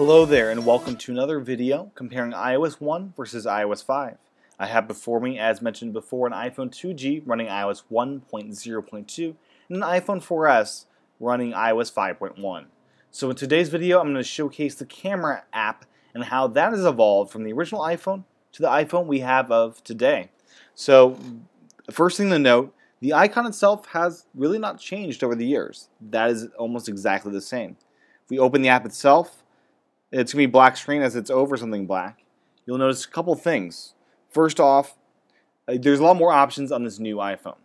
Hello there and welcome to another video comparing iOS 1 versus iOS 5. I have before me, as mentioned before, an iPhone 2G running iOS 1.0.2 and an iPhone 4S running iOS 5.1. So in today's video I'm going to showcase the camera app and how that has evolved from the original iPhone to the iPhone we have of today. So the first thing to note, the icon itself has really not changed over the years. That is almost exactly the same. If we open the app itself, it's going to be black screen as it's over something black. You'll notice a couple things. First off, there's a lot more options on this new iPhone.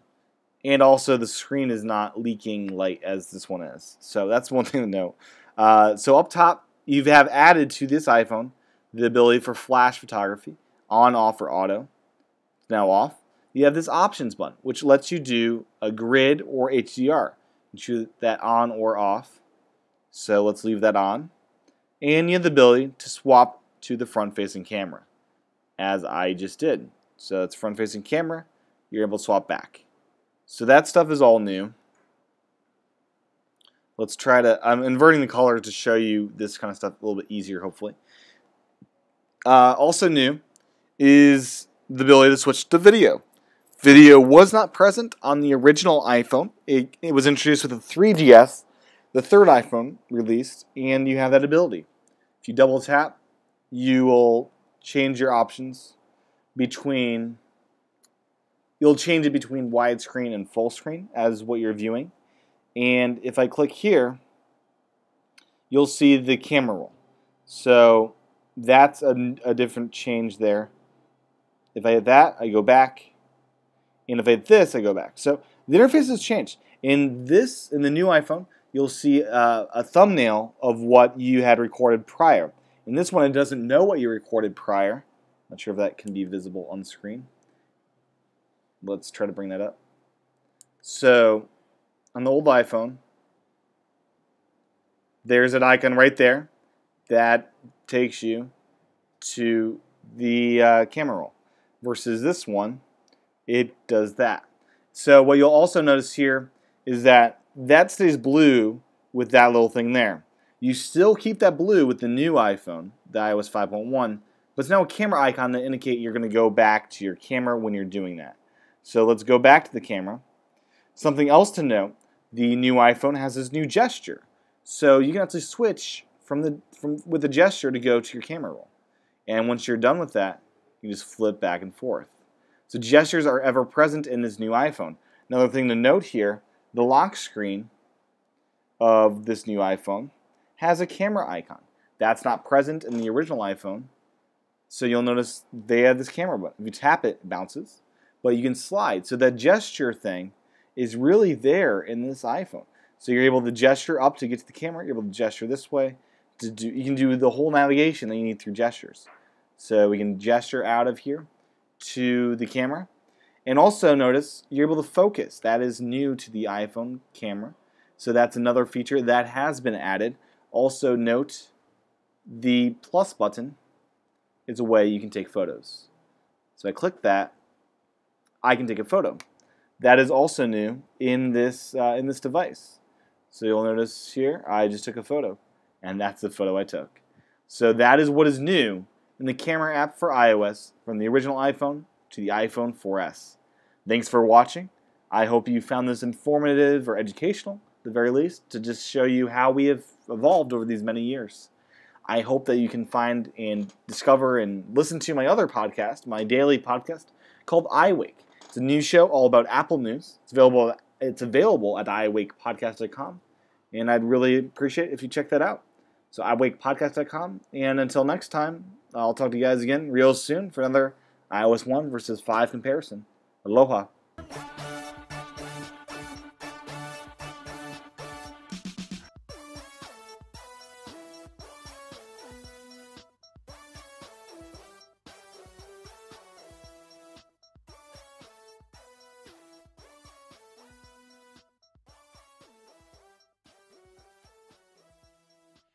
And also the screen is not leaking light as this one is. So that's one thing to note. So up top, you have added to this iPhone the ability for flash photography, on, off, or auto. It's now off. You have this options button, which lets you do a grid or HDR. You choose that on or off. So let's leave that on. And you have the ability to swap to the front-facing camera, as I just did. So it's front-facing camera, you're able to swap back. So that stuff is all new. Let's try to, I'm inverting the color to show you this kind of stuff a little bit easier, hopefully. Also new is the ability to switch to video. Video was not present on the original iPhone. It was introduced with the 3GS, the third iPhone released, and you have that ability. If you double tap, you will change your options between, you'll change it between widescreen and full screen as what you're viewing. And if I click here, you'll see the camera roll. So that's a different change there. If I hit that, I go back. And if I hit this, I go back. So the interface has changed. In the new iPhone, you'll see a thumbnail of what you had recorded prior. In this one, it doesn't know what you recorded prior. Not sure if that can be visible on the screen. Let's try to bring that up. So on the old iPhone, there's an icon right there that takes you to the camera roll. Versus this one, it does that. So what you'll also notice here is that stays blue with that little thing there. You still keep that blue with the new iPhone, the iOS 5.1, but it's now a camera icon to indicate you're going to go back to your camera when you're doing that. So let's go back to the camera. Something else to note, the new iPhone has this new gesture. So you can actually switch with the gesture to go to your camera roll. And once you're done with that, you just flip back and forth. So gestures are ever present in this new iPhone. Another thing to note here, the lock screen of this new iPhone has a camera icon. That's not present in the original iPhone. So you'll notice they have this camera button. If you tap it, it bounces. But you can slide. So that gesture thing is really there in this iPhone. So you're able to gesture up to get to the camera. You're able to gesture this way. You can do the whole navigation that you need through gestures. So we can gesture out of here to the camera. And also notice you're able to focus. That is new to the iPhone camera. So that's another feature that has been added. Also note the plus button is a way you can take photos. So I click that, I can take a photo. That is also new in this device. So you'll notice here I just took a photo, and that's the photo I took. So that is what is new in the camera app for iOS from the original iPhone to the iPhone 4S. Thanks for watching. I hope you found this informative or educational, at the very least, to just show you how we have evolved over these many years. I hope that you can find and discover and listen to my other podcast, my daily podcast, called iWake. It's a news show all about Apple news. It's available at iWakePodcast.com, and I'd really appreciate it if you check that out. So iWakePodcast.com, and until next time, I'll talk to you guys again real soon for another iOS 1 versus 5 comparison. Aloha.